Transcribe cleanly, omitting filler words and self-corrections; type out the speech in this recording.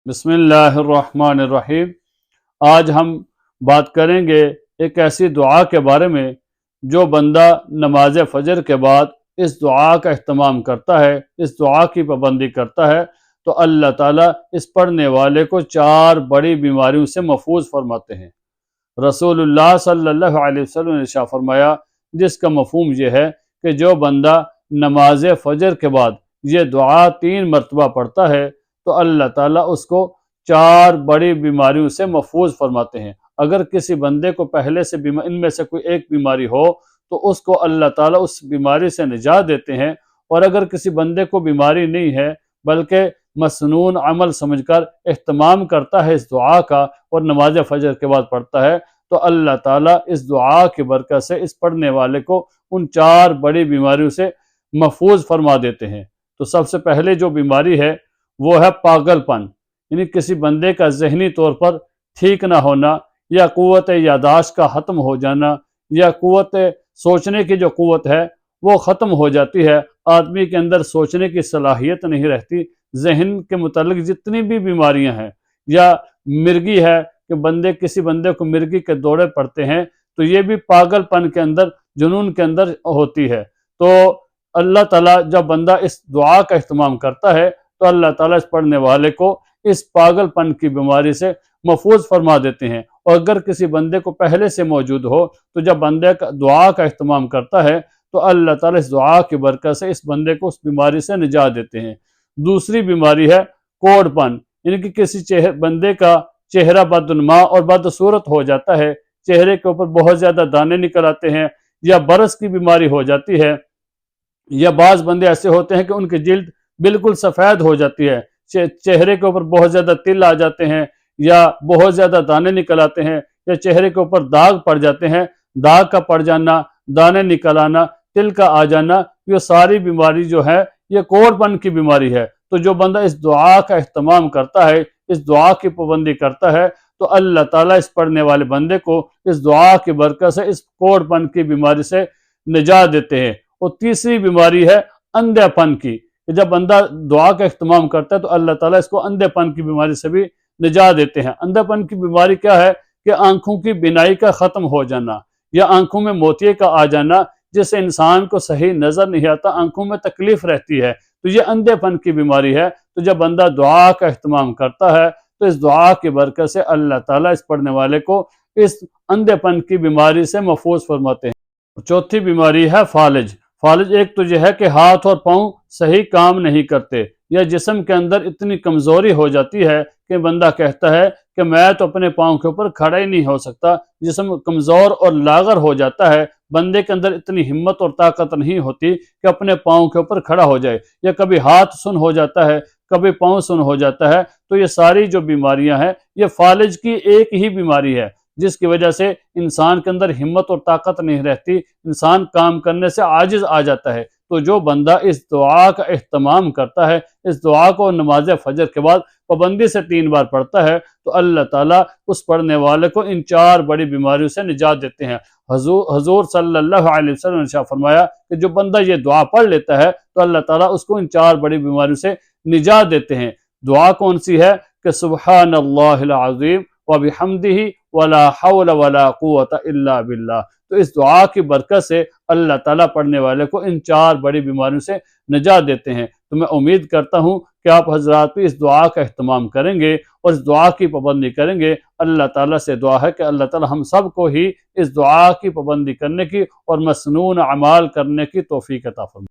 بسم اللہ الرحمن الرحیم۔ آج ہم بات کریں گے ایک ایسی دعا کے بارے میں جو بندہ نماز فجر کے بعد اس دعا کا اہتمام کرتا ہے، اس دعا کی پابندی کرتا ہے تو اللہ تعالیٰ اس پڑھنے والے کو 4 بڑی بیماریوں سے محفوظ فرماتے ہیں۔ رسول اللہ صلی اللہ علیہ وسلم نے ارشاد فرمایا، جس کا مفہوم یہ ہے کہ جو بندہ نماز فجر کے بعد یہ دعا 3 مرتبہ پڑھتا ہے تو اللہ تعالیٰ اس کو 4 بڑی بیماریوں سے محفوظ فرماتے ہیں۔ اگر کسی بندے کو پہلے سے ان میں سے کوئی ایک بیماری ہو تو اس کو اللہ تعالیٰ اس بیماری سے نجات دیتے ہیں، اور اگر کسی بندے کو بیماری نہیں ہے بلکہ مسنون عمل سمجھ کر اہتمام کرتا ہے اس دعا کا اور نماز فجر کے بعد پڑھتا ہے تو اللہ تعالیٰ اس دعا کی برکت سے اس پڑھنے والے کو ان 4 بڑی بیماریوں سے محفوظ فرما دیتے ہیں۔ تو سب سے پہلے جو بیماری ہے وہ ہے پاگل پن، یعنی کسی بندے کا ذہنی طور پر ٹھیک نہ ہونا، یا قوت یادداشت کا ختم ہو جانا، یا قوت سوچنے کی جو قوت ہے وہ ختم ہو جاتی ہے، آدمی کے اندر سوچنے کی صلاحیت نہیں رہتی۔ ذہن کے متعلق جتنی بھی بیماریاں ہیں، یا مرگی ہے کہ کسی بندے کو مرگی کے دورے پڑتے ہیں، تو یہ بھی پاگل پن کے اندر، جنون کے اندر ہوتی ہے۔ تو اللہ تعالیٰ جب بندہ اس دعا کا اہتمام کرتا ہے تو اللہ تعالیٰ اس پڑھنے والے کو اس پاگل پن کی بیماری سے محفوظ فرما دیتے ہیں۔ اور اگر کسی بندے کو پہلے سے موجود ہو تو جب بندے دعا کا اہتمام کرتا ہے تو اللہ تعالیٰ اس دعا کی برکت سے اس بندے کو اس بیماری سے نجات دیتے ہیں۔ دوسری بیماری ہے کوڑ پن، یعنی کہ کسی بندے کا چہرہ بدنما اور بدصورت ہو جاتا ہے، چہرے کے اوپر بہت زیادہ دانے نکل آتے ہیں، یا برس کی بیماری ہو جاتی ہے، یا بعض بندے ایسے ہوتے ہیں کہ ان کی جلد بالکل سفید ہو جاتی ہے، چہرے کے اوپر بہت زیادہ تل آ جاتے ہیں، یا بہت زیادہ دانے نکل آتے ہیں، یا چہرے کے اوپر داغ پڑ جاتے ہیں۔ داغ کا پڑ جانا، دانے نکل آنا، تل کا آ جانا، یہ ساری بیماری جو ہے یہ کوڑ پن کی بیماری ہے۔ تو جو بندہ اس دعا کا اہتمام کرتا ہے، اس دعا کی پابندی کرتا ہے تو اللہ تعالیٰ اس پڑھنے والے بندے کو اس دعا کی برکت سے اس کوڑ پن کی بیماری سے نجات دیتے ہیں۔ اور تیسری بیماری ہے اندھے پن کی، کہ جب بندہ دعا کا اہتمام کرتا ہے تو اللہ تعالیٰ اس کو اندھے پن کی بیماری سے بھی نجات دیتے ہیں۔ اندھے پن کی بیماری کیا ہے کہ آنکھوں کی بینائی کا ختم ہو جانا، یا آنکھوں میں موتیے کا آ جانا، جس سے انسان کو صحیح نظر نہیں آتا، آنکھوں میں تکلیف رہتی ہے، تو یہ اندھے پن کی بیماری ہے۔ تو جب بندہ دعا کا اہتمام کرتا ہے تو اس دعا کی برکت سے اللہ تعالیٰ اس پڑھنے والے کو اس اندھے پن کی بیماری سے محفوظ فرماتے ہیں۔ چوتھی بیماری ہے فالج۔ فالج ایک تو یہ ہے کہ ہاتھ اور پاؤں صحیح کام نہیں کرتے، یا جسم کے اندر اتنی کمزوری ہو جاتی ہے کہ بندہ کہتا ہے کہ میں تو اپنے پاؤں کے اوپر کھڑا ہی نہیں ہو سکتا، جسم کمزور اور لاغر ہو جاتا ہے، بندے کے اندر اتنی ہمت اور طاقت نہیں ہوتی کہ اپنے پاؤں کے اوپر کھڑا ہو جائے، یا کبھی ہاتھ سن ہو جاتا ہے، کبھی پاؤں سن ہو جاتا ہے۔ تو یہ ساری جو بیماریاں ہیں یہ فالج کی ایک ہی بیماری ہے، جس کی وجہ سے انسان کے اندر ہمت اور طاقت نہیں رہتی، انسان کام کرنے سے عاجز آ جاتا ہے۔ تو جو بندہ اس دعا کا اہتمام کرتا ہے، اس دعا کو نماز فجر کے بعد پابندی سے 3 بار پڑھتا ہے تو اللہ تعالیٰ اس پڑھنے والے کو ان 4 بڑی بیماریوں سے نجات دیتے ہیں۔ حضور صلی اللہ علیہ وسلم نے ارشاد فرمایا کہ جو بندہ یہ دعا پڑھ لیتا ہے تو اللہ تعالیٰ اس کو ان 4 بڑی بیماریوں سے نجات دیتے ہیں۔ دعا کون سی ہے کہ سبحان اللہ العظیم وبحمدہ ولا حول ولا قوت الا باللہ۔ تو اس دعا کی برکت سے اللہ تعالیٰ پڑھنے والے کو ان 4 بڑی بیماریوں سے نجات دیتے ہیں۔ تو میں امید کرتا ہوں کہ آپ حضرات بھی اس دعا کا اہتمام کریں گے اور اس دعا کی پابندی کریں گے۔ اللہ تعالیٰ سے دعا ہے کہ اللہ تعالیٰ ہم سب کو ہی اس دعا کی پابندی کرنے کی اور مسنون اعمال کرنے کی توفیق عطا فرمائے۔